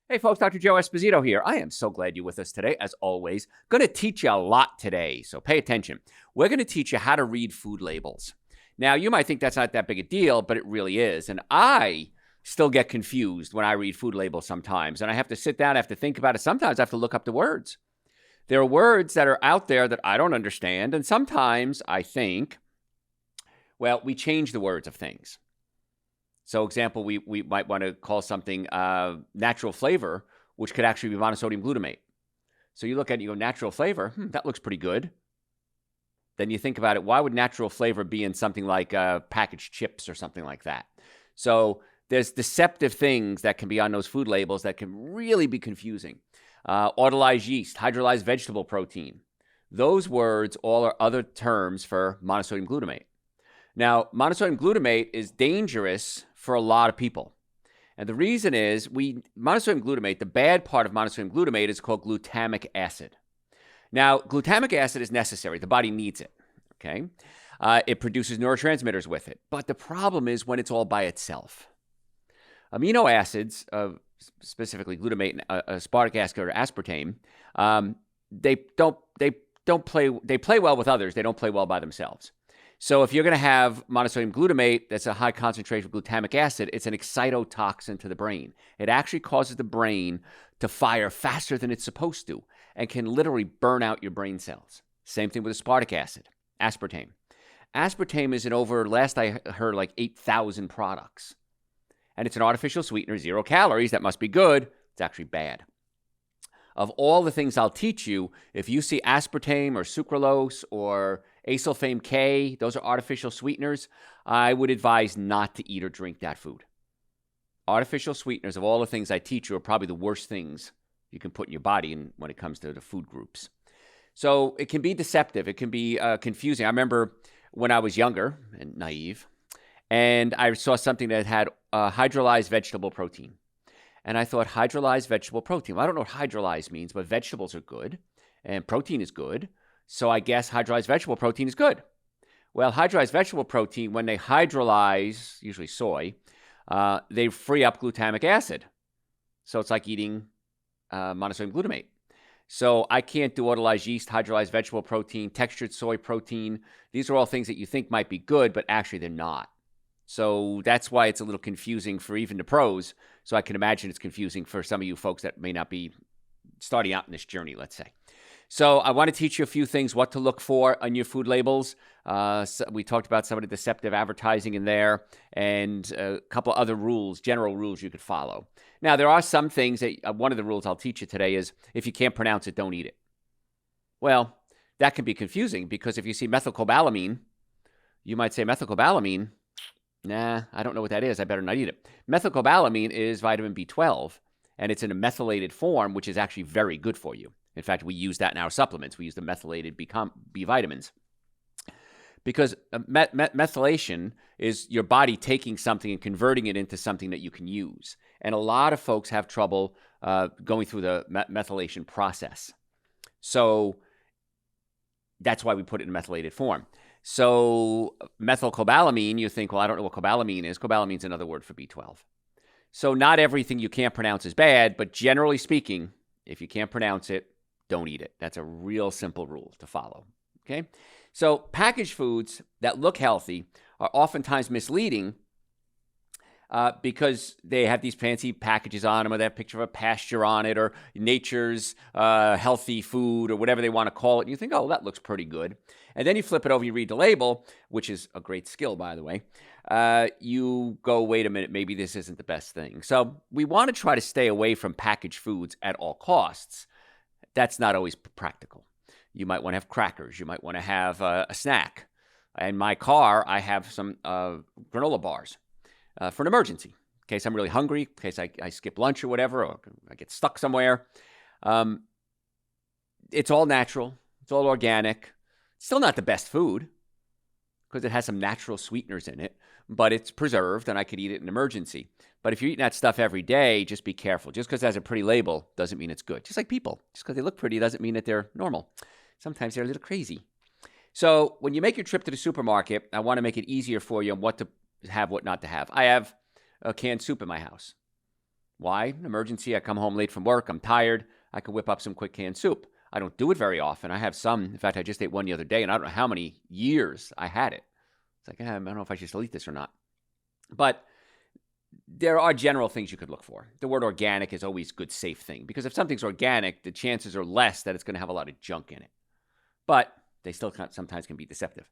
Hey folks, Dr. Joe Esposito here. I am so glad you're with us today, as always. Going to teach you a lot today, so pay attention. We're going to teach you how to read food labels. Now, you might think that's not that big a deal, but it really is. And I still get confused when I read food labels sometimes, and I have to sit down, I have to think about it. Sometimes I have to look up the words. There are words that are out there that I don't understand, and sometimes I think, well, we change the words of things. So, example, we might want to call something natural flavor, which could actually be monosodium glutamate. So you look at it, you go, natural flavor, that looks pretty good. Then you think about it, why would natural flavor be in something like packaged chips or something like that? So there's deceptive things that can be on those food labels that can really be confusing. Autolyzed yeast, hydrolyzed vegetable protein. Those words all are other terms for monosodium glutamate. Now, monosodium glutamate is dangerous for a lot of people. And the reason is monosodium glutamate, the bad part of monosodium glutamate is called glutamic acid. Now, glutamic acid is necessary. The body needs it, okay? It produces neurotransmitters with it. But the problem is when it's all by itself. Amino acids, specifically glutamate, aspartic acid, or aspartame, they play well with others. They don't play well by themselves. So if you're going to have monosodium glutamate, that's a high concentration of glutamic acid, it's an excitotoxin to the brain. It actually causes the brain to fire faster than it's supposed to and can literally burn out your brain cells. Same thing with aspartic acid, aspartame. Aspartame is in over, last I heard, like 8,000 products. And it's an artificial sweetener, 0 calories. That must be good. It's actually bad. Of all the things I'll teach you, if you see aspartame or sucralose or acylfame K, those are artificial sweeteners, I would advise not to eat or drink that food. Artificial sweeteners, of all the things I teach you, are probably the worst things you can put in your body when it comes to the food groups. So it can be deceptive. It can be confusing. I remember when I was younger and naive, and I saw something that had hydrolyzed vegetable protein. And I thought, hydrolyzed vegetable protein. Well, I don't know what hydrolyzed means, but vegetables are good, and protein is good. So I guess hydrolyzed vegetable protein is good. Well, hydrolyzed vegetable protein, when they hydrolyze, usually soy, they free up glutamic acid. So it's like eating monosodium glutamate. So I can't do autolyzed yeast, hydrolyzed vegetable protein, textured soy protein. These are all things that you think might be good, but actually they're not. So that's why it's a little confusing for even the pros. So I can imagine it's confusing for some of you folks that may not be starting out in this journey, let's say. So I want to teach you a few things, what to look for on your food labels. So we talked about some of the deceptive advertising in there and a couple other rules, general rules you could follow. Now, there are some things that one of the rules I'll teach you today is if you can't pronounce it, don't eat it. Well, that can be confusing because if you see methylcobalamin, you might say methylcobalamin, nah, I don't know what that is. I better not eat it. Methylcobalamin is vitamin B12, and it's in a methylated form, which is actually very good for you. In fact, we use that in our supplements. We use the methylated B vitamins. Because methylation is your body taking something and converting it into something that you can use. And a lot of folks have trouble going through the methylation process. So that's why we put it in methylated form. So methylcobalamin, you think, well, I don't know what cobalamin is. Cobalamin is another word for B12. So not everything you can't pronounce is bad, but generally speaking, if you can't pronounce it, don't eat it. That's a real simple rule to follow, okay? So packaged foods that look healthy are oftentimes misleading because they have these fancy packages on them, or they have a picture of a pasture on it, or nature's healthy food, or whatever they want to call it. And you think, oh, that looks pretty good. And then you flip it over, you read the label, which is a great skill, by the way. You go, wait a minute, maybe this isn't the best thing. So we want to try to stay away from packaged foods at all costs. That's not always practical. You might want to have crackers. You might want to have a snack. In my car, I have some granola bars for an emergency, in case I'm really hungry, in case I skip lunch or whatever, or I get stuck somewhere. It's all natural. It's all organic. Still not the best food because it has some natural sweeteners in it, but it's preserved and I could eat it in an emergency. But if you're eating that stuff every day, just be careful. Just because it has a pretty label doesn't mean it's good. Just like people. Just because they look pretty doesn't mean that they're normal. Sometimes they're a little crazy. So when you make your trip to the supermarket, I want to make it easier for you on what to have, what not to have. I have a canned soup in my house. Why? Emergency. I come home late from work. I'm tired. I can whip up some quick canned soup. I don't do it very often. I have some. In fact, I just ate one the other day, and I don't know how many years I had it. It's like, I don't know if I should still eat this or not. But there are general things you could look for. The word organic is always a good, safe thing, because if something's organic, the chances are less that it's going to have a lot of junk in it. But they still sometimes can be deceptive.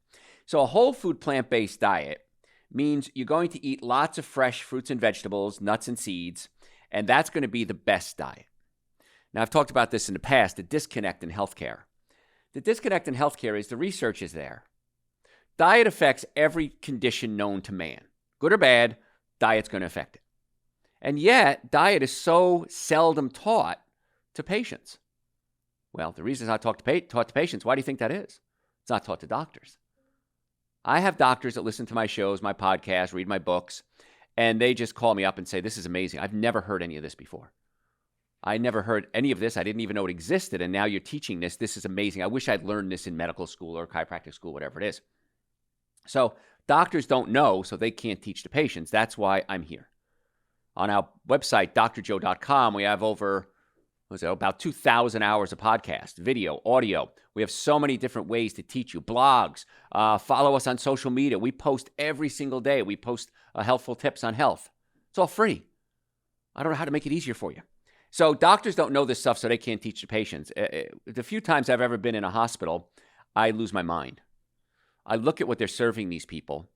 So a whole food plant-based diet means you're going to eat lots of fresh fruits and vegetables, nuts and seeds, and that's going to be the best diet. Now, I've talked about this in the past, the disconnect in healthcare. The disconnect in healthcare is the research is there. Diet affects every condition known to man. Good or bad, diet's going to affect it. And yet, diet is so seldom taught to patients. Well, the reason it's not taught to patients, why do you think that is? It's not taught to doctors. I have doctors that listen to my shows, my podcasts, read my books, and they just call me up and say, this is amazing. I've never heard any of this before. I never heard any of this. I didn't even know it existed, and now you're teaching this. This is amazing. I wish I'd learned this in medical school or chiropractic school, whatever it is. So doctors don't know, so they can't teach the patients. That's why I'm here. On our website, drjoe.com, we have over about 2,000 hours of podcast, video, audio. We have so many different ways to teach you. Blogs. Follow us on social media. We post every single day. We post helpful tips on health. It's all free. I don't know how to make it easier for you. So doctors don't know this stuff, so they can't teach the patients. The few times I've ever been in a hospital, I lose my mind. I look at what they're serving these people,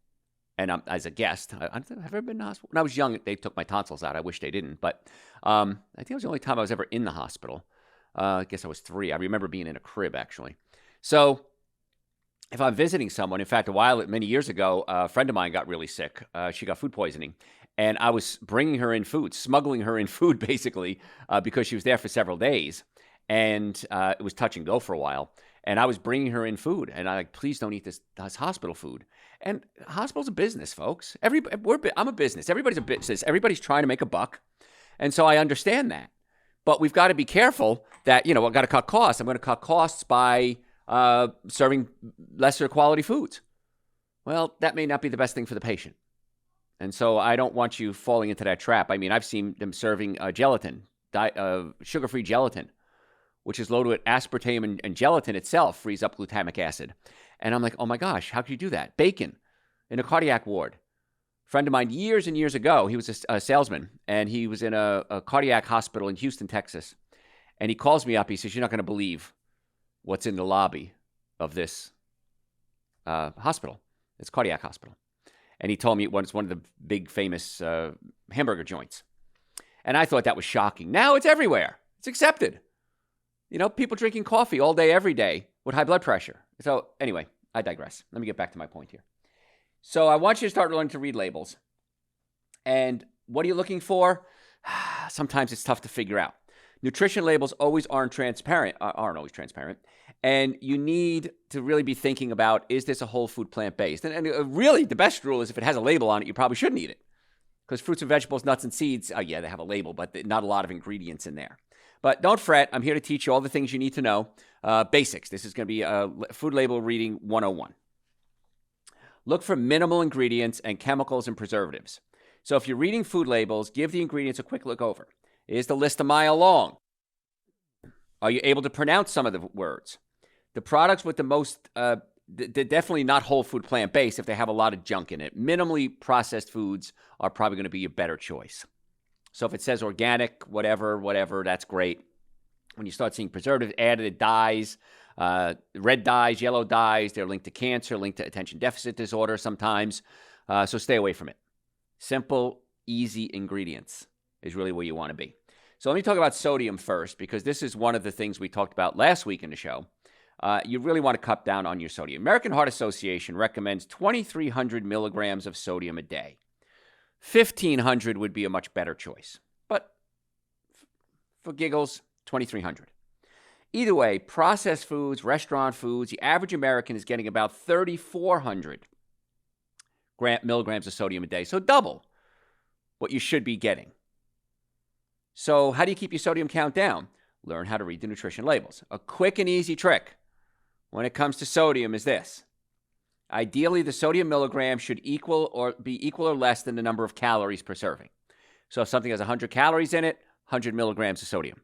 and as a guest, I've ever been in a hospital. When I was young, they took my tonsils out. I wish they didn't, but I think it was the only time I was ever in the hospital. I guess I was 3. I remember being in a crib, actually. So if I'm visiting someone, in fact, many years ago, a friend of mine got really sick. She got food poisoning. And I was bringing her in food, smuggling her in food, basically, because she was there for several days. And it was touch and go for a while. And I was bringing her in food. And I'm like, please don't eat this hospital food. And hospital's a business, folks. I'm a business. Everybody's a business. Everybody's trying to make a buck. And so I understand that. But we've got to be careful that, I've got to cut costs. I'm going to cut costs by serving lesser quality foods. Well, that may not be the best thing for the patient. And so I don't want you falling into that trap. I mean, I've seen them serving gelatin, sugar-free gelatin, which is loaded with aspartame, and gelatin itself frees up glutamic acid. And I'm like, oh my gosh, how could you do that? Bacon in a cardiac ward. A friend of mine years and years ago, he was a salesman, and he was in a cardiac hospital in Houston, Texas. And he calls me up. He says, you're not going to believe what's in the lobby of this hospital. It's a cardiac hospital. And he told me it was one of the big famous hamburger joints. And I thought that was shocking. Now it's everywhere. It's accepted. People drinking coffee all day, every day with high blood pressure. So anyway, I digress. Let me get back to my point here. So I want you to start learning to read labels. And what are you looking for? Sometimes it's tough to figure out. Nutrition labels aren't always transparent. And you need to really be thinking about, is this a whole food plant-based? And really, the best rule is if it has a label on it, you probably shouldn't eat it. Because fruits and vegetables, nuts and seeds, they have a label, but not a lot of ingredients in there. But don't fret. I'm here to teach you all the things you need to know. Basics. This is going to be food label reading 101. Look for minimal ingredients and chemicals and preservatives. So if you're reading food labels, give the ingredients a quick look over. Is the list a mile long? Are you able to pronounce some of the words? The products with the most, they're definitely not whole food plant-based if they have a lot of junk in it. Minimally processed foods are probably going to be a better choice. So if it says organic, whatever, that's great. When you start seeing preservatives, added dyes, red dyes, yellow dyes, they're linked to cancer, linked to attention deficit disorder sometimes. So stay away from it. Simple, easy ingredients is really where you want to be. So let me talk about sodium first, because this is one of the things we talked about last week in the show. You really want to cut down on your sodium. American Heart Association recommends 2,300 milligrams of sodium a day. 1,500 would be a much better choice. But for giggles, 2,300. Either way, processed foods, restaurant foods, the average American is getting about 3,400 milligrams of sodium a day. So double what you should be getting. So how do you keep your sodium count down? Learn how to read the nutrition labels. A quick and easy trick when it comes to sodium is this. Ideally, the sodium milligram should be equal or less than the number of calories per serving. So if something has 100 calories in it, 100 milligrams of sodium.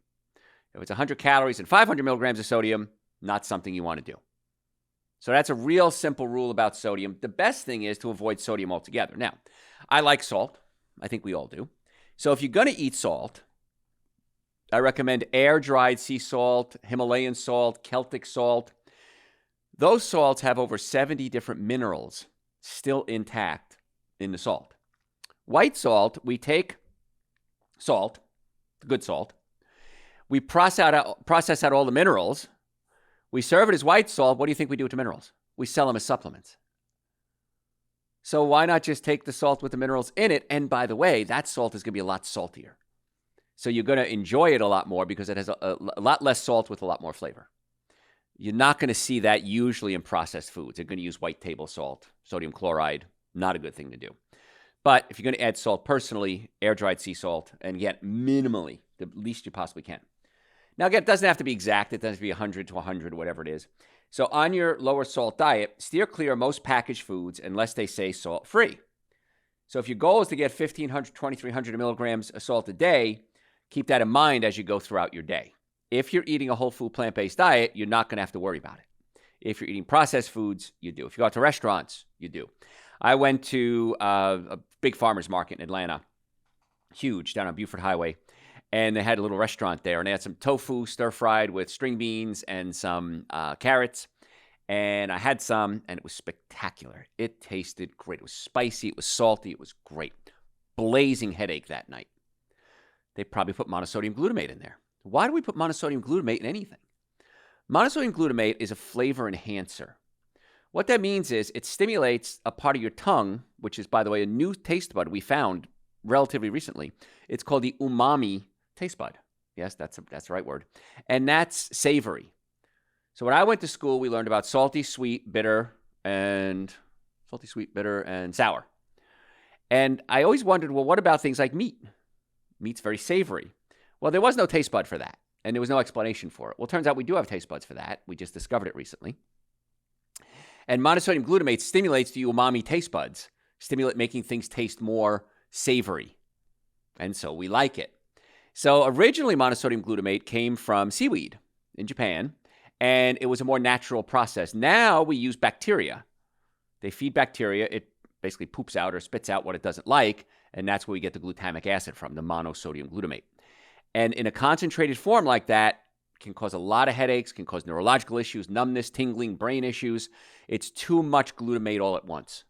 If it's 100 calories and 500 milligrams of sodium, not something you want to do. So that's a real simple rule about sodium. The best thing is to avoid sodium altogether. Now, I like salt. I think we all do. So if you're going to eat salt, I recommend air-dried sea salt, Himalayan salt, Celtic salt. Those salts have over 70 different minerals still intact in the salt. White salt, we take salt, good salt. We process out all the minerals. We serve it as white salt. What do you think we do with the minerals? We sell them as supplements. So why not just take the salt with the minerals in it? And by the way, that salt is going to be a lot saltier. So you're going to enjoy it a lot more because it has a lot less salt with a lot more flavor. You're not going to see that usually in processed foods. They're going to use white table salt, sodium chloride, not a good thing to do. But if you're going to add salt personally, air-dried sea salt, and get minimally, the least you possibly can. Now, again, it doesn't have to be exact. It doesn't have to be 100 to 100, whatever it is. So on your lower salt diet, steer clear of most packaged foods unless they say salt-free. So if your goal is to get 1,500, 2,300 milligrams of salt a day, keep that in mind as you go throughout your day. If you're eating a whole food plant-based diet, you're not going to have to worry about it. If you're eating processed foods, you do. If you go out to restaurants, you do. I went to a big farmer's market in Atlanta, huge, down on Buford Highway, and they had a little restaurant there, and they had some tofu stir-fried with string beans and some carrots, and I had some, and it was spectacular. It tasted great. It was spicy. It was salty. It was great. Blazing headache that night. They probably put monosodium glutamate in there. Why do we put monosodium glutamate in anything? Monosodium glutamate is a flavor enhancer. What that means is it stimulates a part of your tongue, which is, by the way, a new taste bud we found relatively recently. It's called the umami taste bud. Yes, that's the right word. And that's savory. So when I went to school, we learned about salty, sweet, bitter, and sour. And I always wondered, well, what about things like meat? Meat's very savory. Well, there was no taste bud for that, and there was no explanation for it. Well, it turns out we do have taste buds for that. We just discovered it recently. And monosodium glutamate stimulates the umami taste buds, making things taste more savory. And so we like it. So originally, monosodium glutamate came from seaweed in Japan, and it was a more natural process. Now we use bacteria. They feed bacteria. It basically poops out or spits out what it doesn't like, and that's where we get the glutamic acid from, the monosodium glutamate. And in a concentrated form like that, can cause a lot of headaches, can cause neurological issues, numbness, tingling, brain issues. It's too much glutamate all at once.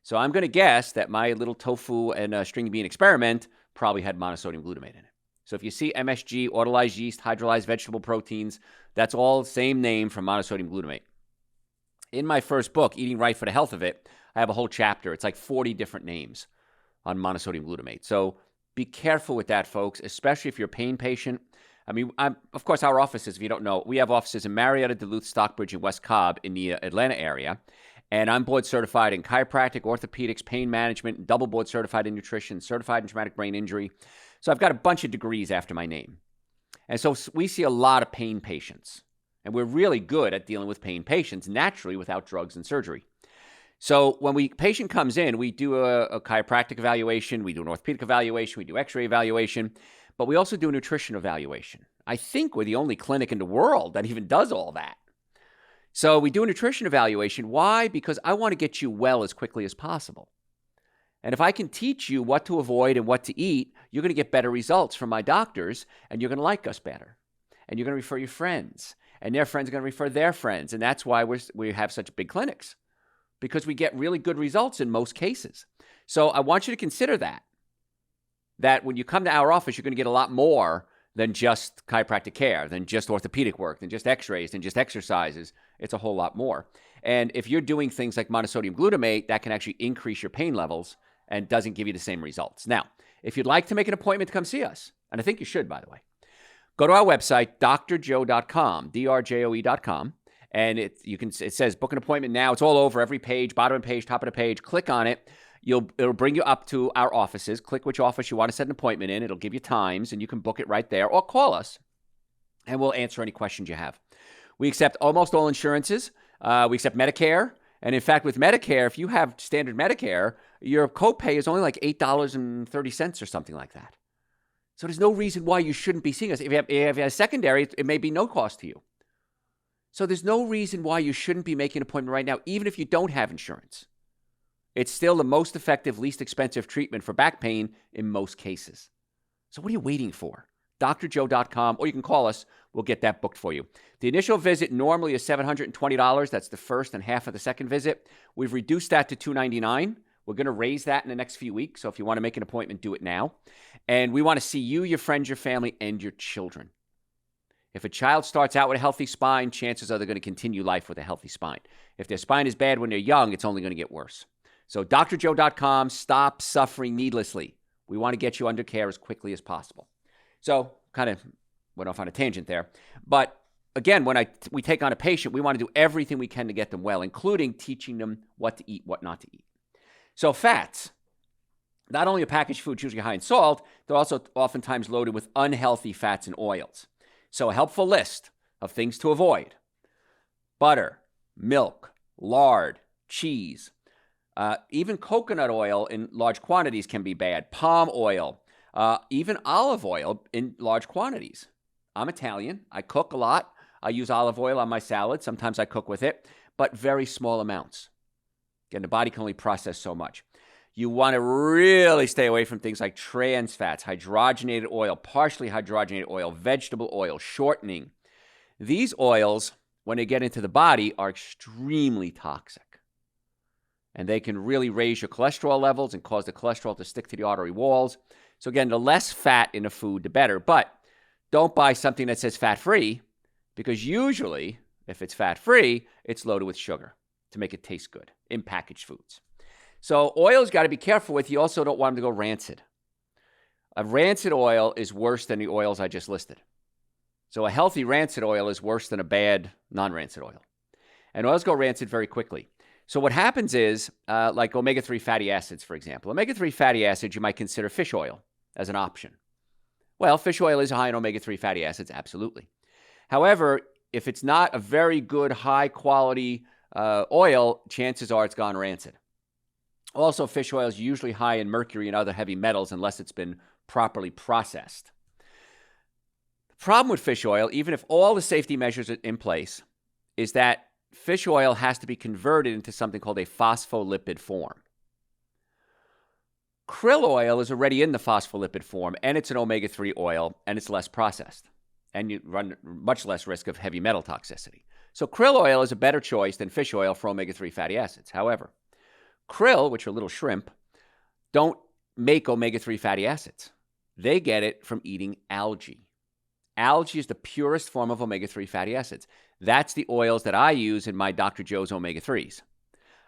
So I'm going to guess that my little tofu and string bean experiment probably had monosodium glutamate in it. So if you see MSG, autolyzed yeast, hydrolyzed vegetable proteins, that's all the same name from monosodium glutamate. In my first book, Eating Right for the Health of It, I have a whole chapter. It's like 40 different names on monosodium glutamate. So be careful with that, folks, especially if you're a pain patient. I mean, of course, our offices, if you don't know, we have offices in Marietta, Duluth, Stockbridge, and West Cobb in the Atlanta area. And I'm board certified in chiropractic, orthopedics, pain management, double board certified in nutrition, certified in traumatic brain injury. So I've got a bunch of degrees after my name. And so we see a lot of pain patients. And we're really good at dealing with pain patients naturally without drugs and surgery. So when patient comes in, we do a chiropractic evaluation, we do an orthopedic evaluation, we do x-ray evaluation, but we also do a nutrition evaluation. I think we're the only clinic in the world that even does all that. So we do a nutrition evaluation. Why? Because I want to get you well as quickly as possible. And if I can teach you what to avoid and what to eat, you're going to get better results from my doctors, and you're going to like us better. And you're going to refer your friends, and their friends are going to refer their friends. And that's why we have such big clinics, because we get really good results in most cases. So I want you to consider that when you come to our office, you're going to get a lot more than just chiropractic care, than just orthopedic work, than just x-rays, than just exercises. It's a whole lot more. And if you're doing things like monosodium glutamate, that can actually increase your pain levels and doesn't give you the same results. Now, if you'd like to make an appointment to come see us, and I think you should, by the way, go to our website, drjoe.com, drjoe.com. And it says book an appointment now. It's all over every page, bottom of the page, top of the page. Click on it. It'll bring you up to our offices. Click which office you want to set an appointment in. It'll give you times, and you can book it right there, or call us, and we'll answer any questions you have. We accept almost all insurances. We accept Medicare. And in fact, with Medicare, if you have standard Medicare, your copay is only like $8.30 or something like that. So there's no reason why you shouldn't be seeing us. If you have a secondary, it may be no cost to you. So there's no reason why you shouldn't be making an appointment right now, even if you don't have insurance. It's still the most effective, least expensive treatment for back pain in most cases. So what are you waiting for? drjoe.com, or you can call us. We'll get that booked for you. The initial visit normally is $720. That's the first and half of the second visit. We've reduced that to $299. We're going to raise that in the next few weeks. So if you want to make an appointment, do it now. And we want to see you, your friends, your family, and your children. If a child starts out with a healthy spine, chances are they're going to continue life with a healthy spine. If their spine is bad when they're young, it's only going to get worse. So drjoe.com, stop suffering needlessly. We want to get you under care as quickly as possible. So kind of went off on a tangent there. But again, when we take on a patient, we want to do everything we can to get them well, including teaching them what to eat, what not to eat. So fats, not only are packaged foods usually high in salt, they're also oftentimes loaded with unhealthy fats and oils. So a helpful list of things to avoid: butter, milk, lard, cheese, even coconut oil in large quantities can be bad, palm oil, even olive oil in large quantities. I'm Italian. I cook a lot. I use olive oil on my salad. Sometimes I cook with it, but very small amounts. Again, the body can only process so much. You want to really stay away from things like trans fats, hydrogenated oil, partially hydrogenated oil, vegetable oil, shortening. These oils, when they get into the body, are extremely toxic. And they can really raise your cholesterol levels and cause the cholesterol to stick to the artery walls. So again, the less fat in a food, the better. But don't buy something that says fat-free, because usually, if it's fat-free, it's loaded with sugar to make it taste good in packaged foods. So oil's got to be careful with. You also don't want them to go rancid. A rancid oil is worse than the oils I just listed. So a healthy rancid oil is worse than a bad non-rancid oil. And oils go rancid very quickly. So what happens is, like omega-3 fatty acids, for example. Omega-3 fatty acids, you might consider fish oil as an option. Well, fish oil is high in omega-3 fatty acids, absolutely. However, if it's not a very good, high-quality oil, chances are it's gone rancid. Also, fish oil is usually high in mercury and other heavy metals unless it's been properly processed. The problem with fish oil, even if all the safety measures are in place, is that fish oil has to be converted into something called a phospholipid form. Krill oil is already in the phospholipid form, and it's an omega-3 oil, and it's less processed. And you run much less risk of heavy metal toxicity. So krill oil is a better choice than fish oil for omega-3 fatty acids. However, krill, which are little shrimp, don't make omega-3 fatty acids. They get it from eating algae. Algae is the purest form of omega-3 fatty acids. That's the oils that I use in my Dr. Joe's omega-3s.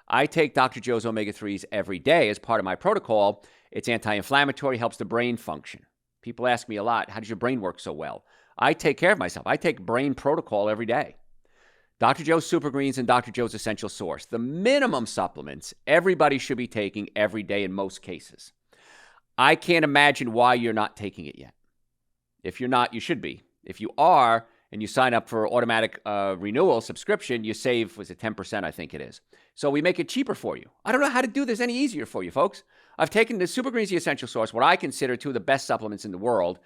I take Dr. Joe's omega-3s every day as part of my protocol. It's anti-inflammatory, helps the brain function. People ask me a lot, how does your brain work so well? I take care of myself. I take brain protocol every day. Dr. Joe's Super Greens and Dr. Joe's Essential Source, the minimum supplements everybody should be taking every day in most cases. I can't imagine why you're not taking it yet. If you're not, you should be. If you are, and you sign up for automatic renewal subscription, you save, was it 10%, I think it is. So we make it cheaper for you. I don't know how to do this any easier for you, folks. I've taken the Super Greens, the Essential Source, what I consider two of the best supplements in the world,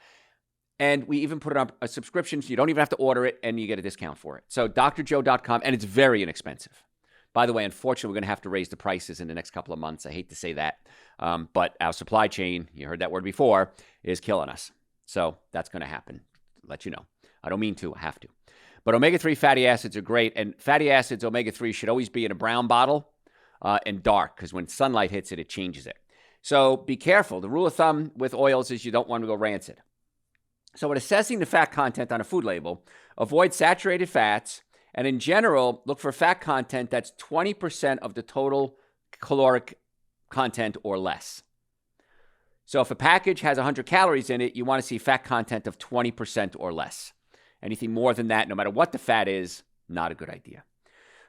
and we even put it on a subscription, so you don't even have to order it, and you get a discount for it. So drjoe.com, and it's very inexpensive. By the way, unfortunately, we're going to have to raise the prices in the next couple of months. I hate to say that, but our supply chain, you heard that word before, is killing us. So that's going to happen. Let you know. I don't mean to, I have to. But omega-3 fatty acids are great, and fatty acids, omega-3, should always be in a brown bottle and dark, because when sunlight hits it, it changes it. So be careful. The rule of thumb with oils is you don't want to go rancid. So when assessing the fat content on a food label, avoid saturated fats, and in general, look for fat content that's 20% of the total caloric content or less. So if a package has 100 calories in it, you want to see fat content of 20% or less. Anything more than that, no matter what the fat is, not a good idea.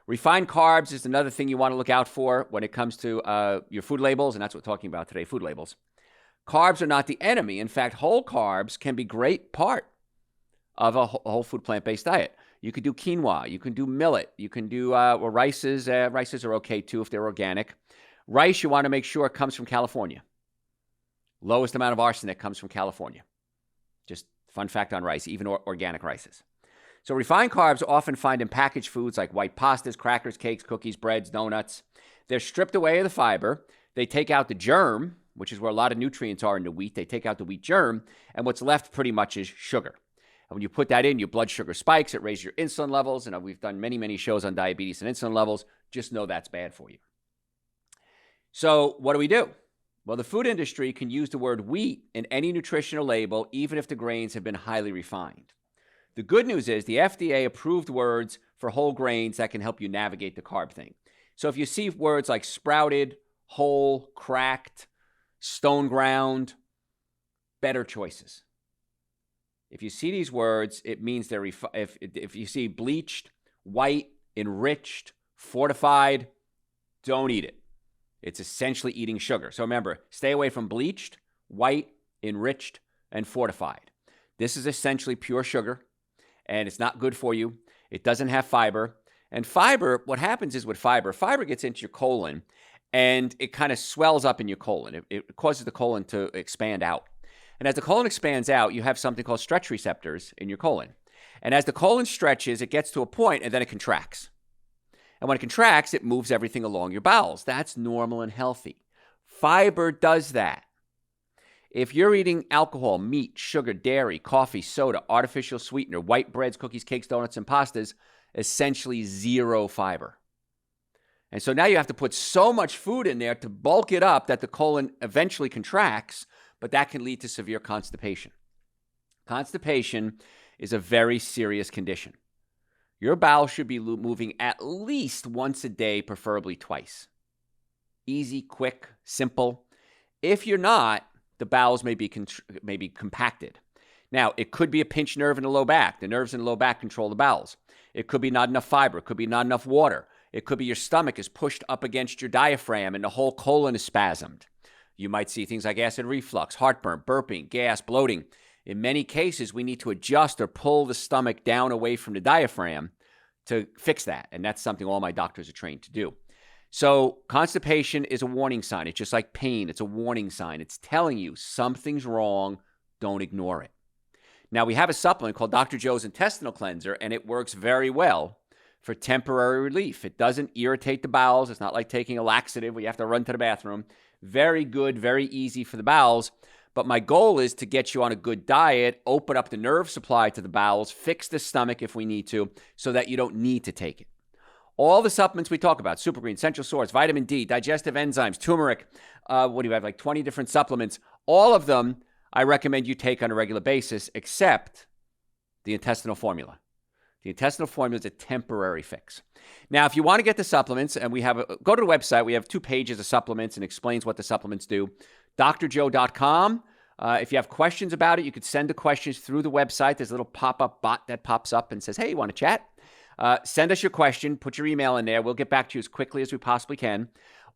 Refined carbs is another thing you want to look out for when it comes to your food labels, and that's what we're talking about today, food labels. Carbs are not the enemy. In fact, whole carbs can be a great part of a whole food plant-based diet. You could do quinoa. You can do millet. You can do rices. Rices are okay, too, if they're organic. Rice, you want to make sure it comes from California. Lowest amount of arsenic comes from California. Just fun fact on rice, even organic rices. So refined carbs are often found in packaged foods like white pastas, crackers, cakes, cookies, breads, donuts. They're stripped away of the fiber. They take out the germ, which is where a lot of nutrients are in the wheat. They take out the wheat germ, and what's left pretty much is sugar. And when you put that in, your blood sugar spikes. It raises your insulin levels. And we've done many, many shows on diabetes and insulin levels. Just know that's bad for you. So what do? Well, the food industry can use the word wheat in any nutritional label, even if the grains have been highly refined. The good news is the FDA approved words for whole grains that can help you navigate the carb thing. So if you see words like sprouted, whole, cracked, stone ground, better choices. If you see these words, it means they're if you see bleached, white, enriched, fortified, don't eat it. It's essentially eating sugar. So remember, stay away from bleached, white, enriched, and fortified. This is essentially pure sugar, and it's not good for you. It doesn't have fiber. And fiber, what happens is with fiber gets into your colon, and it kind of swells up in your colon. It causes the colon to expand out. And as the colon expands out, you have something called stretch receptors in your colon. And as the colon stretches, it gets to a point, and then it contracts. And when it contracts, it moves everything along your bowels. That's normal and healthy. Fiber does that. If you're eating alcohol, meat, sugar, dairy, coffee, soda, artificial sweetener, white breads, cookies, cakes, donuts, and pastas, essentially zero fiber. And so now you have to put so much food in there to bulk it up that the colon eventually contracts, but that can lead to severe constipation. Constipation is a very serious condition. Your bowel should be moving at least once a day, preferably twice. Easy, quick, simple. If you're not, the bowels may be compacted. Now, it could be a pinched nerve in the low back. The nerves in the low back control the bowels. It could be not enough fiber. It could be not enough water. It could be your stomach is pushed up against your diaphragm and the whole colon is spasmed. You might see things like acid reflux, heartburn, burping, gas, bloating. In many cases, we need to adjust or pull the stomach down away from the diaphragm to fix that. And that's something all my doctors are trained to do. So constipation is a warning sign. It's just like pain. It's a warning sign. It's telling you something's wrong. Don't ignore it. Now, we have a supplement called Dr. Joe's Intestinal Cleanser, and it works very well for temporary relief. It doesn't irritate the bowels. It's not like taking a laxative where you have to run to the bathroom. Very good, very easy for the bowels. But my goal is to get you on a good diet, open up the nerve supply to the bowels, fix the stomach if we need to, so that you don't need to take it. All the supplements we talk about, Super Green, Central Source, vitamin D, digestive enzymes, turmeric, what do you have, like 20 different supplements. All of them I recommend you take on a regular basis, except the intestinal formula. The intestinal formula is a temporary fix. Now, if you want to get the supplements, and go to the website. We have 2 pages of supplements and explains what the supplements do. drjoe.com. If you have questions about it, you could send the questions through the website. There's a little pop-up bot that pops up and says, hey, you want to chat? Send us your question. Put your email in there. We'll get back to you as quickly as we possibly can.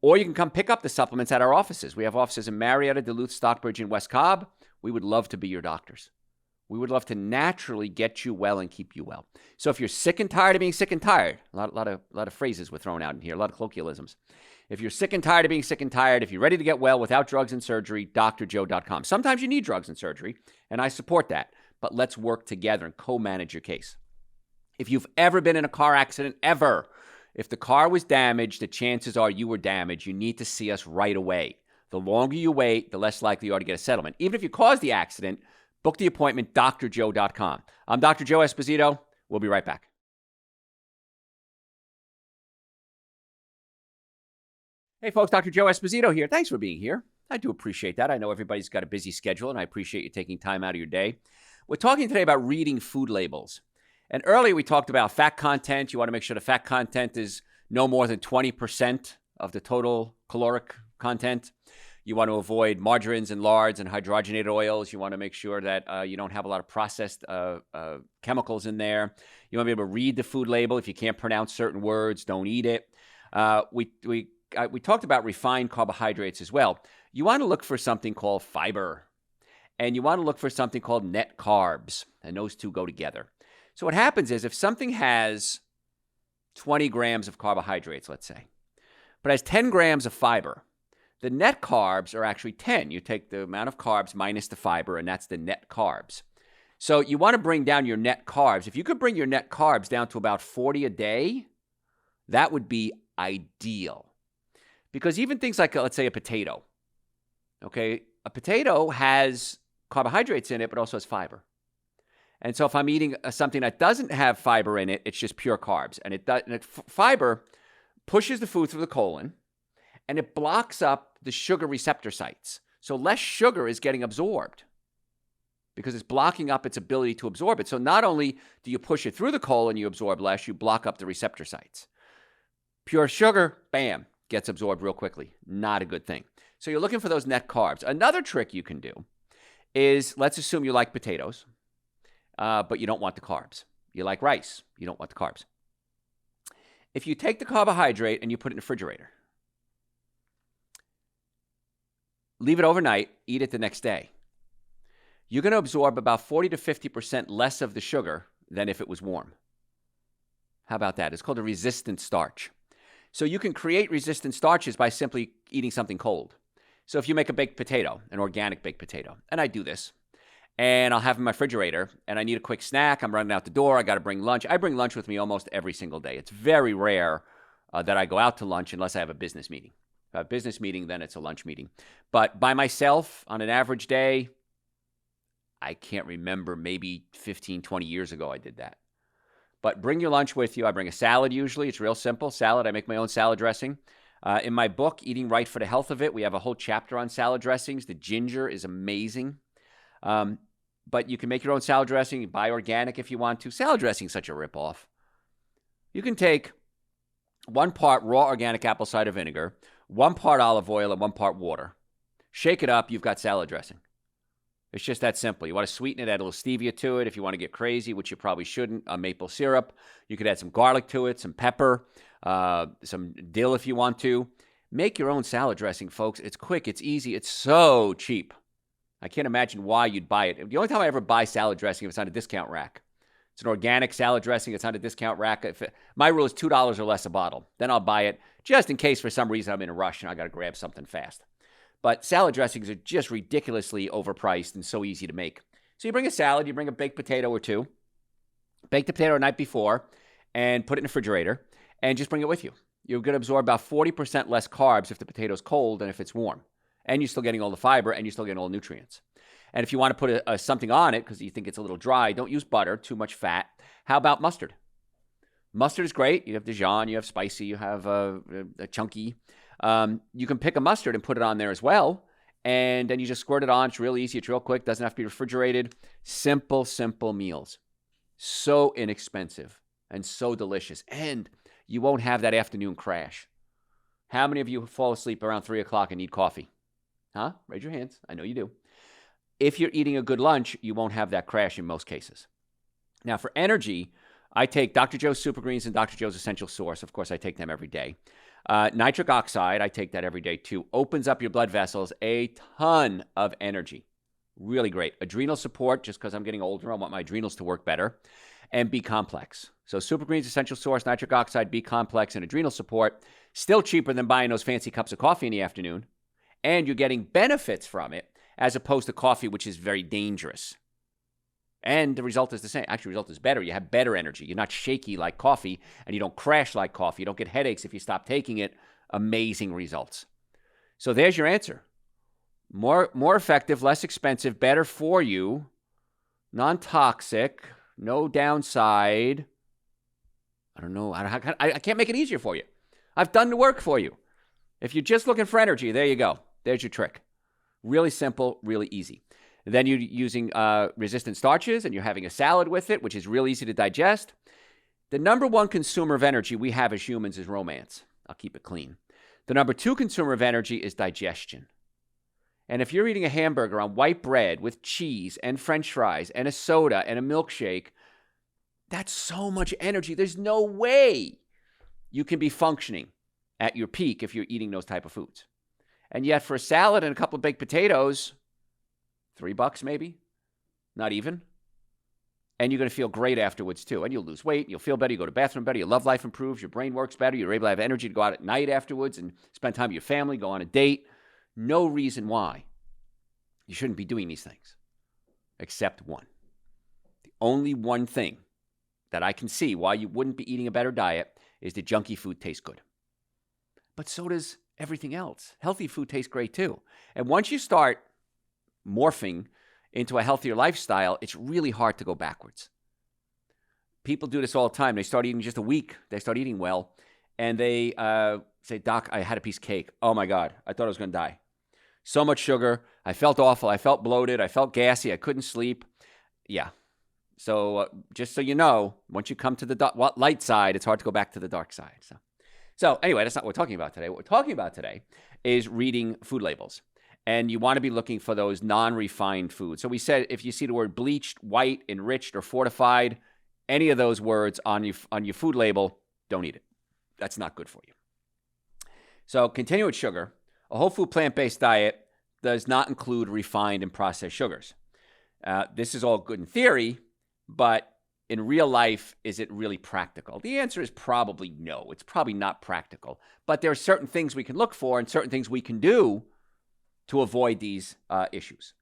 Or you can come pick up the supplements at our offices. We have offices in Marietta, Duluth, Stockbridge, and West Cobb. We would love to be your doctors. We would love to naturally get you well and keep you well. So if you're sick and tired of being sick and tired, a lot of phrases were thrown out in here, a lot of colloquialisms. If you're sick and tired of being sick and tired, if you're ready to get well without drugs and surgery, drjoe.com. Sometimes you need drugs and surgery, and I support that. But let's work together and co-manage your case. If you've ever been in a car accident, if the car was damaged, the chances are you were damaged. You need to see us right away. The longer you wait, the less likely you are to get a settlement. Even if you caused the accident, book the appointment, drjoe.com. I'm Dr. Joe Esposito. We'll be right back. Hey, folks, Dr. Joe Esposito here. Thanks for being here. I do appreciate that. I know everybody's got a busy schedule, and I appreciate you taking time out of your day. We're talking today about reading food labels. And earlier we talked about fat content. You want to make sure the fat content is no more than 20% of the total caloric content. You want to avoid margarines and lards and hydrogenated oils. You want to make sure that you don't have a lot of processed chemicals in there. You want to be able to read the food label. If you can't pronounce certain words, don't eat it. We talked about refined carbohydrates as well. You want to look for something called fiber, and you want to look for something called net carbs, and those two go together. So what happens is if something has 20 grams of carbohydrates, let's say, but has 10 grams of fiber. The net carbs are actually 10. You take the amount of carbs minus the fiber, and that's the net carbs. So you want to bring down your net carbs. If you could bring your net carbs down to about 40 a day, that would be ideal. Because even things like, let's say, a potato, okay? A potato has carbohydrates in it, but also has fiber. And so if I'm eating something that doesn't have fiber in it, it's just pure carbs. And fiber pushes the food through the colon, and it blocks up the sugar receptor sites. So less sugar is getting absorbed because it's blocking up its ability to absorb it. So not only do you push it through the colon, you absorb less, you block up the receptor sites. Pure sugar, bam, gets absorbed real quickly. Not a good thing. So you're looking for those net carbs. Another trick you can do is, let's assume you like potatoes, but you don't want the carbs. You like rice, you don't want the carbs. If you take the carbohydrate and you put it in the refrigerator, leave it overnight, eat it the next day, you're going to absorb about 40 to 50% less of the sugar than if it was warm. How about that? It's called a resistant starch. So you can create resistant starches by simply eating something cold. So if you make a baked potato, an organic baked potato, and I do this, and I'll have it in my refrigerator, and I need a quick snack, I'm running out the door, I got to bring lunch. I bring lunch with me almost every single day. It's very rare that I go out to lunch unless I have a business meeting. If I have a business meeting, then it's a lunch meeting. But by myself, on an average day, I can't remember, maybe 15, 20 years ago I did that. But bring your lunch with you. I bring a salad usually. It's real simple. Salad, I make my own salad dressing. In my book, Eating Right for the Health of It, we have a whole chapter on salad dressings. The ginger is amazing. But you can make your own salad dressing. You buy organic if you want to. Salad dressing is such a ripoff. You can take 1 part raw organic apple cider vinegar, 1 part olive oil, and 1 part water. Shake it up. You've got salad dressing. It's just that simple. You want to sweeten it, add a little stevia to it if you want to get crazy, which you probably shouldn't, maple syrup. You could add some garlic to it, some pepper, some dill if you want to. Make your own salad dressing, folks. It's quick. It's easy. It's so cheap. I can't imagine why you'd buy it. The only time I ever buy salad dressing is if it's on a discount rack. It's an organic salad dressing. It's on a discount rack. My rule is $2 or less a bottle. Then I'll buy it just in case for some reason I'm in a rush and I got to grab something fast. But salad dressings are just ridiculously overpriced and so easy to make. So you bring a salad, you bring a baked potato or two, bake the potato the night before, and put it in the refrigerator, and just bring it with you. You're going to absorb about 40% less carbs if the potato's cold than if it's warm. And you're still getting all the fiber, and you're still getting all the nutrients. And if you want to put something on it because you think it's a little dry, don't use butter, too much fat. How about mustard? Mustard is great. You have Dijon, you have spicy, you have a chunky. You can pick a mustard and put it on there as well. And then you just squirt it on. It's real easy. It's real quick. Doesn't have to be refrigerated. Simple, simple meals. So inexpensive and so delicious. And you won't have that afternoon crash. How many of you fall asleep around 3 o'clock and need coffee? Huh? Raise your hands. I know you do. If you're eating a good lunch, you won't have that crash in most cases. Now, for energy, I take Dr. Joe's Super Greens and Dr. Joe's Essential Source. Of course, I take them every day. Nitric oxide, I take that every day too. Opens up your blood vessels, a ton of energy. Really great. Adrenal support, just because I'm getting older, I want my adrenals to work better. And B-complex. So Super Greens, Essential Source, nitric oxide, B-complex, and adrenal support. Still cheaper than buying those fancy cups of coffee in the afternoon. And you're getting benefits from it, as opposed to coffee, which is very dangerous. And the result is the same. Actually, the result is better. You have better energy. You're not shaky like coffee, and you don't crash like coffee. You don't get headaches if you stop taking it. Amazing results. So there's your answer. More effective, less expensive, better for you, non-toxic, no downside. I don't know. I can't make it easier for you. I've done the work for you. If you're just looking for energy, there you go. There's your trick. Really simple, really easy. Then you're using resistant starches, and you're having a salad with it, which is real easy to digest. The number one consumer of energy we have as humans is romance. I'll keep it clean. The number two consumer of energy is digestion. And if you're eating a hamburger on white bread with cheese and French fries and a soda and a milkshake, that's so much energy. There's no way you can be functioning at your peak if you're eating those type of foods. And yet for a salad and a couple of baked potatoes, $3 maybe, not even. And you're going to feel great afterwards too. And you'll lose weight. You'll feel better. You go to the bathroom better. Your love life improves. Your brain works better. You're able to have energy to go out at night afterwards and spend time with your family, go on a date. No reason why you shouldn't be doing these things, except one. The only one thing that I can see why you wouldn't be eating a better diet is that junky food tastes good. But so does everything else. Healthy food tastes great too. And once you start morphing into a healthier lifestyle, it's really hard to go backwards. People do this all the time. They start eating just a week. They start eating well. And they say, Doc, I had a piece of cake. Oh my God, I thought I was going to die. So much sugar. I felt awful. I felt bloated. I felt gassy. I couldn't sleep. Yeah. So just so you know, once you come to the light side, it's hard to go back to the dark side. So anyway, that's not what we're talking about today. What we're talking about today is reading food labels. And you want to be looking for those non-refined foods. So we said if you see the word bleached, white, enriched, or fortified, any of those words on your food label, don't eat it. That's not good for you. So continue with sugar. A whole food plant-based diet does not include refined and processed sugars. This is all good in theory, but in real life, is it really practical? The answer is probably no. It's probably not practical. But there are certain things we can look for and certain things we can do to avoid these issues.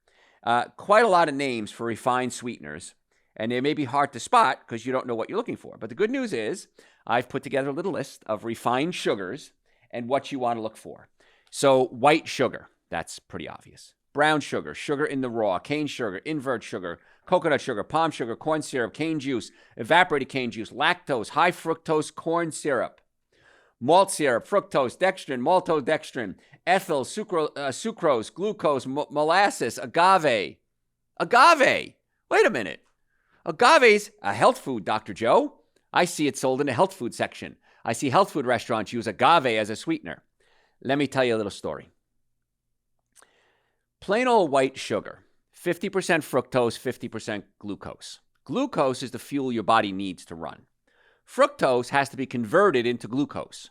Quite a lot of names for refined sweeteners, and they may be hard to spot because you don't know what you're looking for. But the good news is I've put together a little list of refined sugars and what you want to look for. So white sugar, that's pretty obvious. Brown sugar, sugar in the raw, cane sugar, invert sugar, coconut sugar, palm sugar, corn syrup, cane juice, evaporated cane juice, lactose, high fructose corn syrup, malt syrup, fructose, dextrin, maltodextrin, ethyl, sucrose, glucose, molasses, agave. Agave! Wait a minute. Agave's a health food, Dr. Joe. I see it sold in the health food section. I see health food restaurants use agave as a sweetener. Let me tell you a little story. Plain old white sugar, 50% fructose, 50% glucose. Glucose is the fuel your body needs to run. Fructose has to be converted into glucose.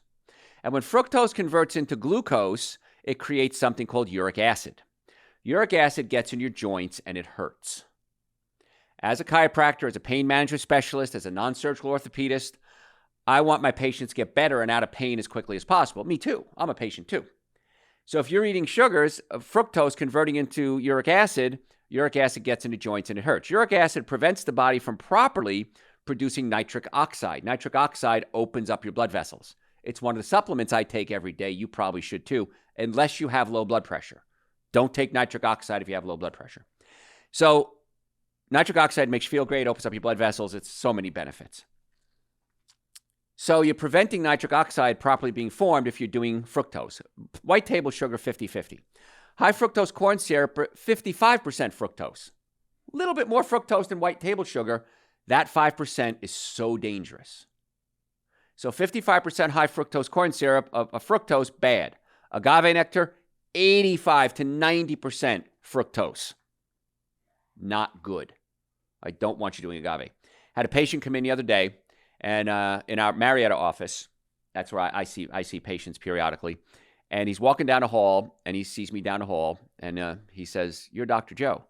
And when fructose converts into glucose, it creates something called uric acid. Uric acid gets in your joints and it hurts. As a chiropractor, as a pain management specialist, as a non-surgical orthopedist, I want my patients to get better and out of pain as quickly as possible. Me too. I'm a patient too. So if you're eating sugars, fructose converting into uric acid gets into joints and it hurts. Uric acid prevents the body from properly producing nitric oxide. Nitric oxide opens up your blood vessels. It's one of the supplements I take every day. You probably should too, unless you have low blood pressure. Don't take nitric oxide if you have low blood pressure. So nitric oxide makes you feel great, opens up your blood vessels. It's so many benefits. So you're preventing nitric oxide properly being formed if you're doing fructose. White table sugar, 50-50. High fructose corn syrup, 55% fructose. A little bit more fructose than white table sugar. That 5% is so dangerous. So 55% high fructose corn syrup, fructose, bad. Agave nectar, 85 to 90% fructose. Not good. I don't want you doing agave. Had a patient come in the other day, and in our Marietta office, that's where I see patients periodically, and he's walking down the hall, and he sees me down the hall, and he says, "You're Dr. Joe."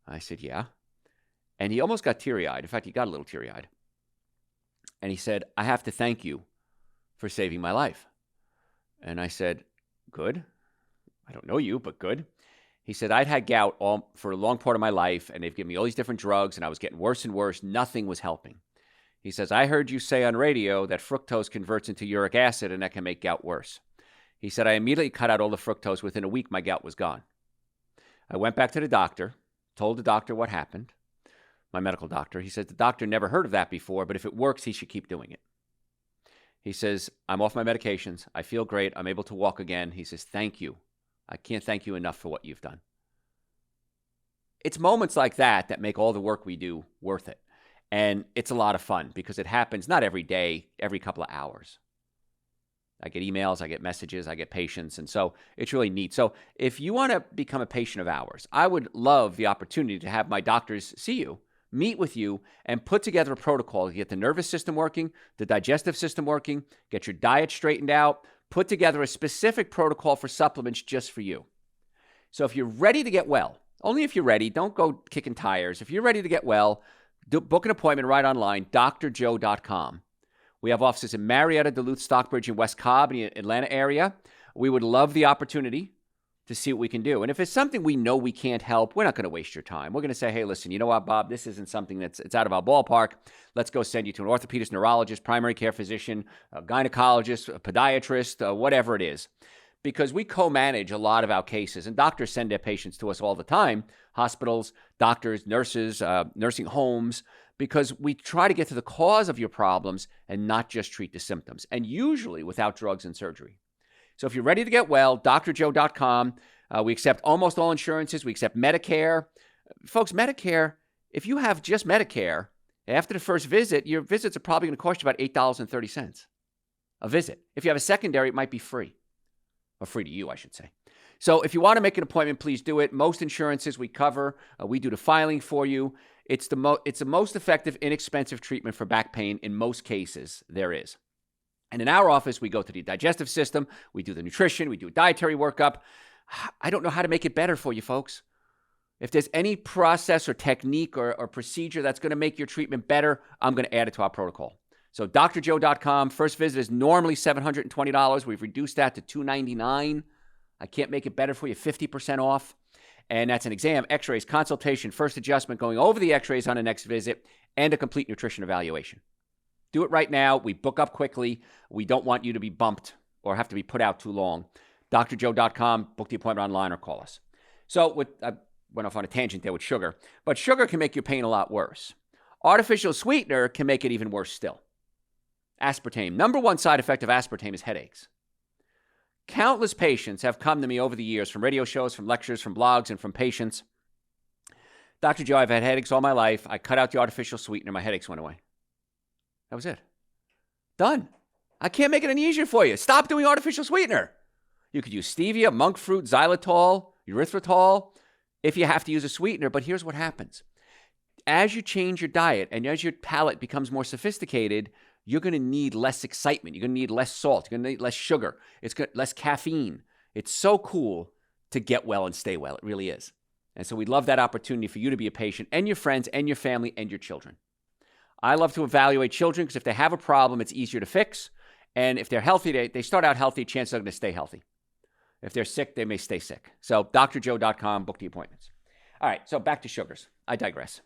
I said, "Yeah." And he almost got teary-eyed. In fact, he got a little teary-eyed. And he said, "I have to thank you for saving my life." And I said, "Good. I don't know you, but good." He said, "I'd had gout for a long part of my life, and they've given me all these different drugs, and I was getting worse and worse. Nothing was helping." He says, "I heard you say on radio that fructose converts into uric acid, and that can make gout worse." He said, "I immediately cut out all the fructose. Within a week, my gout was gone." I went back to the doctor, told the doctor what happened, my medical doctor. He said, "The doctor never heard of that before, but if it works, he should keep doing it." He says, "I'm off my medications. I feel great. I'm able to walk again." He says, "Thank you. I can't thank you enough for what you've done." It's moments like that that make all the work we do worth it. And it's a lot of fun because it happens not every day, every couple of hours. I get emails, I get messages, I get patients, and so it's really neat. So if you want to become a patient of ours, I would love the opportunity to have my doctors see you, meet with you, and put together a protocol to get the nervous system working, the digestive system working, get your diet straightened out, put together a specific protocol for supplements just for you. So if you're ready to get well, only if you're ready, don't go kicking tires. If you're ready to get well, Book an appointment right online, drjoe.com. We have offices in Marietta, Duluth, Stockbridge, and West Cobb in the Atlanta area. We would love the opportunity to see what we can do. And if it's something we know we can't help, we're not going to waste your time. We're going to say, hey, listen, you know what, Bob, this isn't something it's out of our ballpark. Let's go send you to an orthopedist, neurologist, primary care physician, a gynecologist, a podiatrist, whatever it is. Because we co-manage a lot of our cases, and doctors send their patients to us all the time, hospitals, doctors, nurses, nursing homes, because we try to get to the cause of your problems and not just treat the symptoms, and usually without drugs and surgery. So if you're ready to get well, drjoe.com. We accept almost all insurances. We accept Medicare. Folks, Medicare, if you have just Medicare, after the first visit, your visits are probably going to cost you about $8.30 a visit. If you have a secondary, it might be free. Or free to you, I should say. So if you want to make an appointment, please do it. Most insurances we cover. We do the filing for you. It's the most effective, inexpensive treatment for back pain in most cases there is. And in our office, we go to the digestive system. We do the nutrition. We do a dietary workup. I don't know how to make it better for you, folks. If there's any process or technique or procedure that's going to make your treatment better, I'm going to add it to our protocol. So drjoe.com. First visit is normally $720. We've reduced that to $299. I can't make it better for you, 50% off. And that's an exam, x-rays, consultation, first adjustment, going over the x-rays on the next visit, and a complete nutrition evaluation. Do it right now. We book up quickly. We don't want you to be bumped or have to be put out too long. drjoe.com, book the appointment online or call us. So I went off on a tangent there with sugar, but sugar can make your pain a lot worse. Artificial sweetener can make it even worse still. Aspartame. Number one side effect of aspartame is headaches. Countless patients have come to me over the years from radio shows, from lectures, from blogs, and from patients. Dr. Joe, I've had headaches all my life. I cut out the artificial sweetener. My headaches went away. That was it. Done. I can't make it any easier for you. Stop doing artificial sweetener. You could use stevia, monk fruit, xylitol, erythritol if you have to use a sweetener. But here's what happens. As you change your diet and as your palate becomes more sophisticated, you're going to need less excitement. You're going to need less salt. You're going to need less sugar. It's less caffeine. It's so cool to get well and stay well. It really is. And so we'd love that opportunity for you to be a patient and your friends and your family and your children. I love to evaluate children because if they have a problem, it's easier to fix. And if they're healthy, they start out healthy, chances are going to stay healthy. If they're sick, they may stay sick. So drjoe.com, book the appointments. All right, so back to sugars. I digress.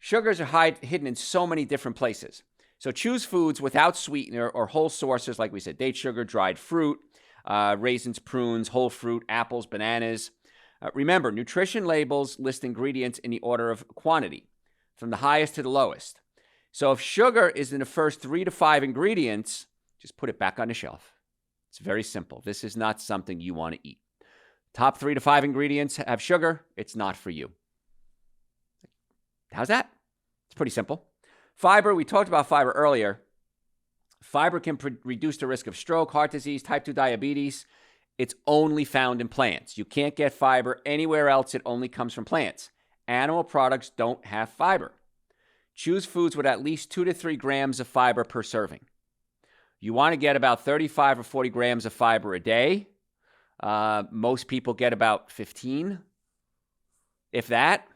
Sugars are hidden in so many different places. So choose foods without sweetener or whole sources, like we said, date sugar, dried fruit, raisins, prunes, whole fruit, apples, bananas. Remember, nutrition labels list ingredients in the order of quantity, from the highest to the lowest. So if sugar is in the first 3 to 5 ingredients, just put it back on the shelf. It's very simple. This is not something you want to eat. Top 3 to 5 ingredients have sugar. It's not for you. How's that? It's pretty simple. Fiber, we talked about fiber earlier. Fiber can reduce the risk of stroke, heart disease, type 2 diabetes. It's only found in plants. You can't get fiber anywhere else. It only comes from plants. Animal products don't have fiber. Choose foods with at least 2 to 3 grams of fiber per serving. You want to get about 35 or 40 grams of fiber a day. Most people get about 15, if that.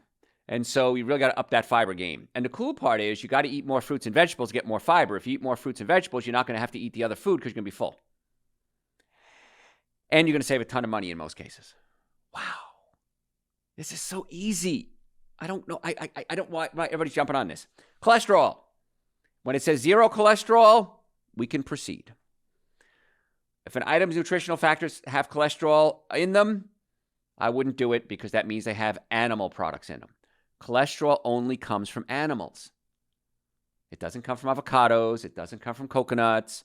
And so you really got to up that fiber game. And the cool part is you got to eat more fruits and vegetables to get more fiber. If you eat more fruits and vegetables, you're not going to have to eat the other food because you're going to be full. And you're going to save a ton of money in most cases. Wow. This is so easy. I don't know. I don't want everybody's jumping on this. Cholesterol. When it says 0 cholesterol, we can proceed. If an item's nutritional factors have cholesterol in them, I wouldn't do it because that means they have animal products in them. Cholesterol only comes from animals. It doesn't come from avocados. It doesn't come from coconuts.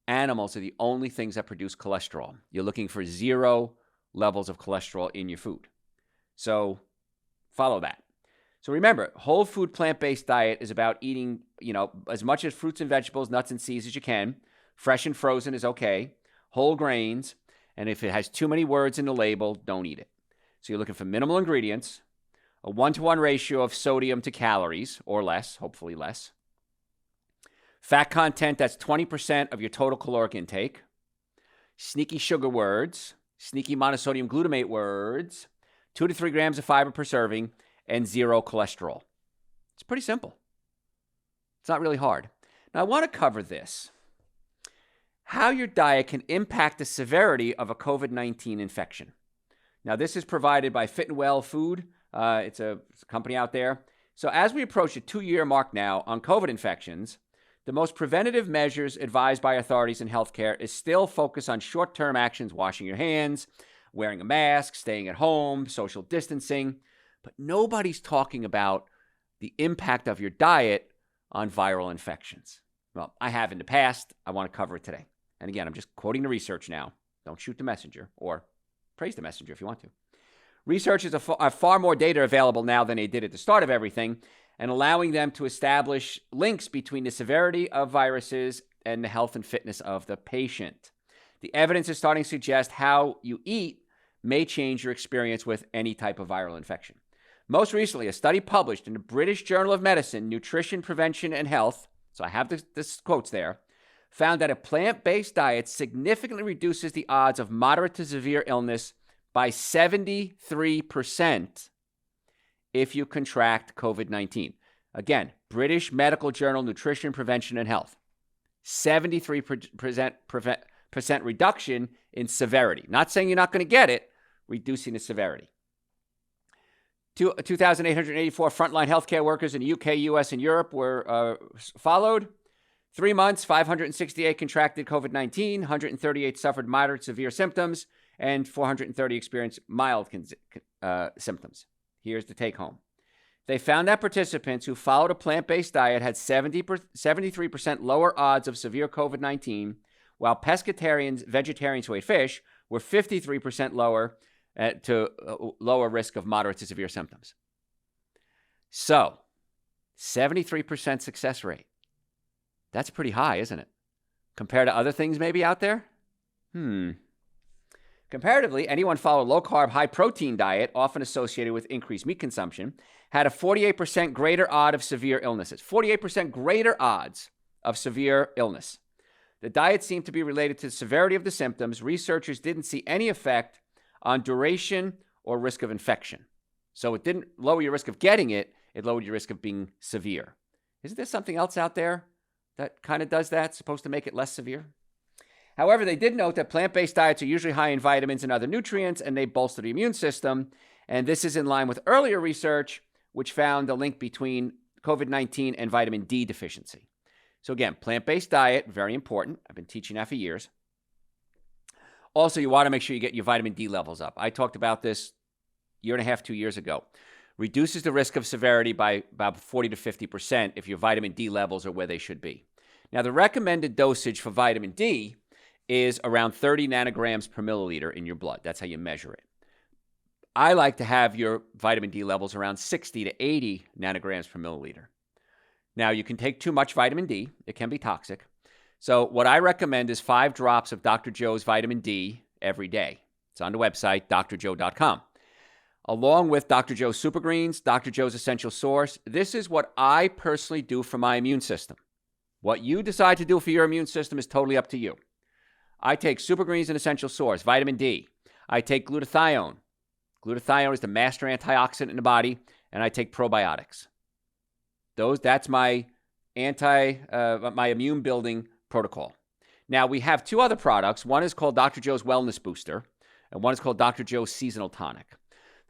Animals are the only things that produce cholesterol. You're looking for 0 levels of cholesterol in your food. So follow that. So remember, whole food plant-based diet is about eating, as much as fruits and vegetables, nuts and seeds as you can. Fresh and frozen is okay. Whole grains. And if it has too many words in the label, don't eat it. So you're looking for minimal ingredients, a 1-to-1 ratio of sodium to calories, or less, hopefully less. Fat content, that's 20% of your total caloric intake. Sneaky sugar words, sneaky monosodium glutamate words, 2 to 3 grams of fiber per serving, and 0 cholesterol. It's pretty simple. It's not really hard. Now, I want to cover this. How your diet can impact the severity of a COVID-19 infection. Now, this is provided by Fit and Well Food. It's a company out there. So as we approach the 2-year mark now on COVID infections, the most preventative measures advised by authorities in healthcare is still focus on short-term actions, washing your hands, wearing a mask, staying at home, social distancing. But nobody's talking about the impact of your diet on viral infections. Well, I have in the past. I want to cover it today. And again, I'm just quoting the research now. Don't shoot the messenger, or praise the messenger if you want to. Researchers are far more data available now than they did at the start of everything, and allowing them to establish links between the severity of viruses and the health and fitness of the patient. The evidence is starting to suggest how you eat may change your experience with any type of viral infection. Most recently, a study published in the British Journal of Medicine, Nutrition, Prevention, and Health, so I have this quotes there, found that a plant-based diet significantly reduces the odds of moderate to severe illness by 73% if you contract COVID-19. Again, British Medical Journal, Nutrition, Prevention, and Health. 73% reduction in severity. Not saying you're not going to get it, reducing the severity. 2,884 frontline healthcare workers in the UK, US, and Europe were followed. 3 months, 568 contracted COVID-19, 138 suffered moderate severe symptoms, and 430 experienced mild symptoms. Here's the take home. They found that participants who followed a plant-based diet had 73% lower odds of severe COVID-19, while vegetarians who ate fish were 53% lower to lower risk of moderate to severe symptoms. So, 73% success rate. That's pretty high, isn't it? Compared to other things maybe out there? Comparatively, anyone following a low-carb, high-protein diet, often associated with increased meat consumption, had a 48% greater odds of severe illnesses. 48% greater odds of severe illness. The diet seemed to be related to the severity of the symptoms. Researchers didn't see any effect on duration or risk of infection. So it didn't lower your risk of getting it, it lowered your risk of being severe. Isn't there something else out there that kind of does that, supposed to make it less severe? However, they did note that plant-based diets are usually high in vitamins and other nutrients, and they bolster the immune system. And this is in line with earlier research, which found a link between COVID-19 and vitamin D deficiency. So again, plant-based diet, very important. I've been teaching that for years. Also, you want to make sure you get your vitamin D levels up. I talked about this 1.5 years, 2 years ago. Reduces the risk of severity by about 40 to 50% if your vitamin D levels are where they should be. Now, the recommended dosage for vitamin D is around 30 nanograms per milliliter in your blood. That's how you measure it. I like to have your vitamin D levels around 60 to 80 nanograms per milliliter. Now, you can take too much vitamin D. It can be toxic. So what I recommend is 5 drops of Dr. Joe's vitamin D every day. It's on the website, drjoe.com. Along with Dr. Joe's Super Greens, Dr. Joe's Essential Source. This is what I personally do for my immune system. What you decide to do for your immune system is totally up to you. I take Super Greens and Essential Source, vitamin D. I take glutathione. Glutathione is the master antioxidant in the body, and I take probiotics. That's my my immune building protocol. Now, we have 2 other products. One is called Dr. Joe's Wellness Booster, and one is called Dr. Joe's Seasonal Tonic.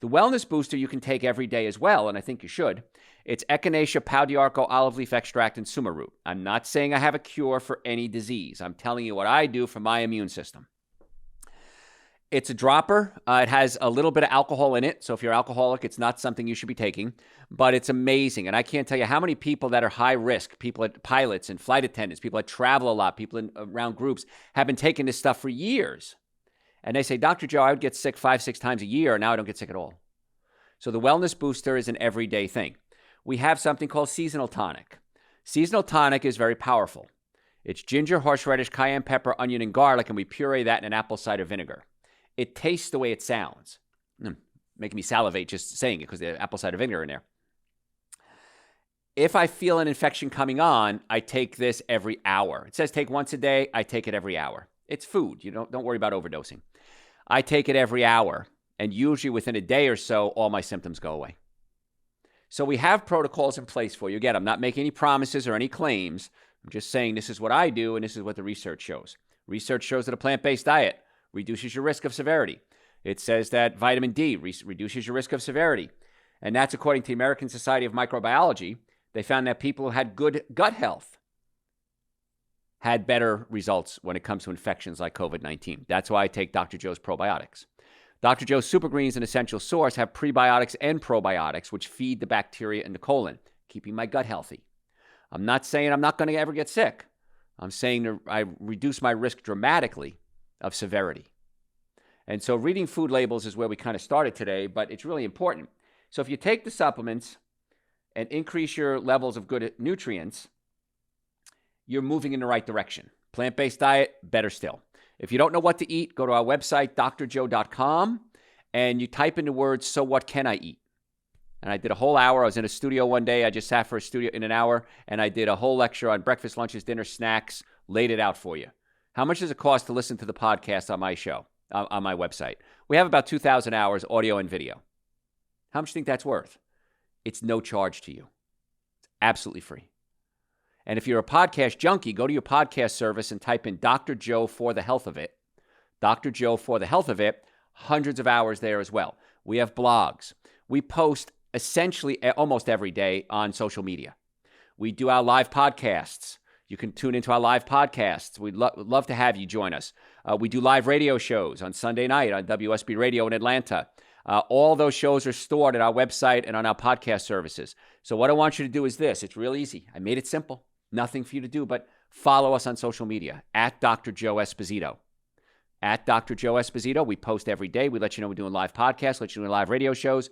The Wellness Booster you can take every day as well, and I think you should. It's echinacea, pau d'arco, olive leaf extract, and suma root. I'm not saying I have a cure for any disease. I'm telling you what I do for my immune system. It's a dropper. It has a little bit of alcohol in it, so if you're alcoholic, it's not something you should be taking, but it's amazing. And I can't tell you how many people that are high risk, people at pilots and flight attendants, people that travel a lot, people around groups, have been taking this stuff for years. And they say, Dr. Joe, I would get sick 5-6 times a year, and now I don't get sick at all. So the Wellness Booster is an everyday thing. We have something called Seasonal Tonic. Seasonal Tonic is very powerful. It's ginger, horseradish, cayenne pepper, onion, and garlic, and we puree that in an apple cider vinegar. It tastes the way it sounds. Making me salivate just saying it because there's apple cider vinegar in there. If I feel an infection coming on, I take this every hour. It says take once a day. I take it every hour. It's food. You don't worry about overdosing. I take it every hour, and usually within a day or so, all my symptoms go away. So we have protocols in place for you. Again, I'm not making any promises or any claims. I'm just saying this is what I do, and this is what the research shows. Research shows that a plant-based diet reduces your risk of severity. It says that vitamin D reduces your risk of severity. And that's according to the American Society of Microbiology. They found that people who had good gut health had better results when it comes to infections like COVID-19. That's why I take Dr. Joe's probiotics. Dr. Joe's Super Greens and Essential Source have prebiotics and probiotics, which feed the bacteria in the colon, keeping my gut healthy. I'm not saying I'm not going to ever get sick. I'm saying I reduce my risk dramatically of severity. And so reading food labels is where we kind of started today, but it's really important. So if you take the supplements and increase your levels of good nutrients, you're moving in the right direction. Plant-based diet, better still. If you don't know what to eat, go to our website, drjoe.com, and you type in the words, so what can I eat? And I did a whole hour. I was in a studio one day. I just sat for a studio in an hour, and I did a whole lecture on breakfast, lunches, dinner, snacks, laid it out for you. How much does it cost to listen to the podcast on my show, on my website? We have about 2,000 hours, audio and video. How much do you think that's worth? It's no charge to you. It's absolutely free. And if you're a podcast junkie, go to your podcast service and type in Dr. Joe for the health of it. Dr. Joe for the health of it. Hundreds of hours there as well. We have blogs. We post essentially almost every day on social media. We do our live podcasts. You can tune into our live podcasts. We'd love to have you join us. We do live radio shows on Sunday night on WSB Radio in Atlanta. All those shows are stored at our website and on our podcast services. So what I want you to do is this. It's real easy. I made it simple. Nothing for you to do, but follow us on social media at Dr. Joe Esposito. At Dr. Joe Esposito, we post every day. We let you know we're doing live podcasts, let you know live radio shows.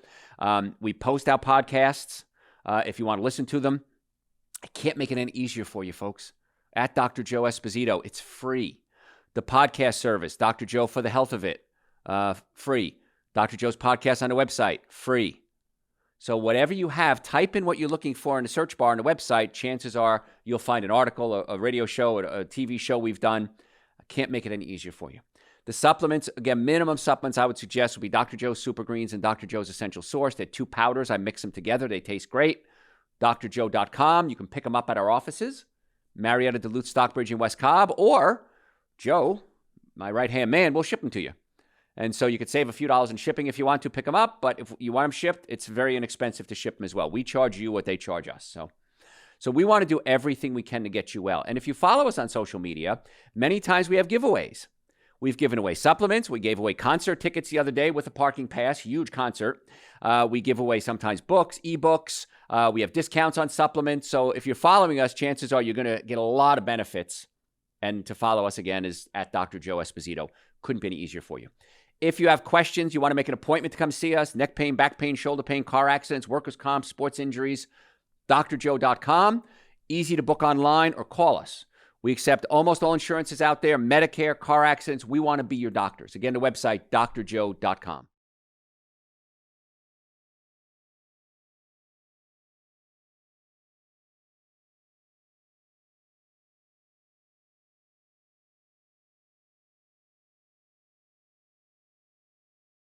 We post our podcasts if you want to listen to them. I can't make it any easier for you, folks. At Dr. Joe Esposito, it's free. The podcast service, Dr. Joe for the health of it, free. Dr. Joe's podcast on the website, free. So whatever you have, type in what you're looking for in the search bar on the website. Chances are you'll find an article, a radio show, a TV show we've done. I can't make it any easier for you. The supplements, again, minimum supplements I would suggest would be Dr. Joe's Super Greens and Dr. Joe's Essential Source. They're 2 powders. I mix them together. They taste great. drjoe.com. You can pick them up at our offices, Marietta, Duluth, Stockbridge, and West Cobb, or Joe, my right-hand man, will ship them to you. And so you could save a few dollars in shipping if you want to pick them up, but if you want them shipped, it's very inexpensive to ship them as well. We charge you what they charge us. So we want to do everything we can to get you well. And if you follow us on social media, many times we have giveaways. We've given away supplements. We gave away concert tickets the other day with a parking pass, huge concert. We give away sometimes books, ebooks. We have discounts on supplements. So if you're following us, chances are you're going to get a lot of benefits. And to follow us again is at Dr. Joe Esposito. Couldn't be any easier for you. If you have questions, you want to make an appointment to come see us, neck pain, back pain, shoulder pain, car accidents, workers' comp, sports injuries, drjoe.com. Easy to book online or call us. We accept almost all insurances out there, Medicare, car accidents. We want to be your doctors. Again, the website, drjoe.com.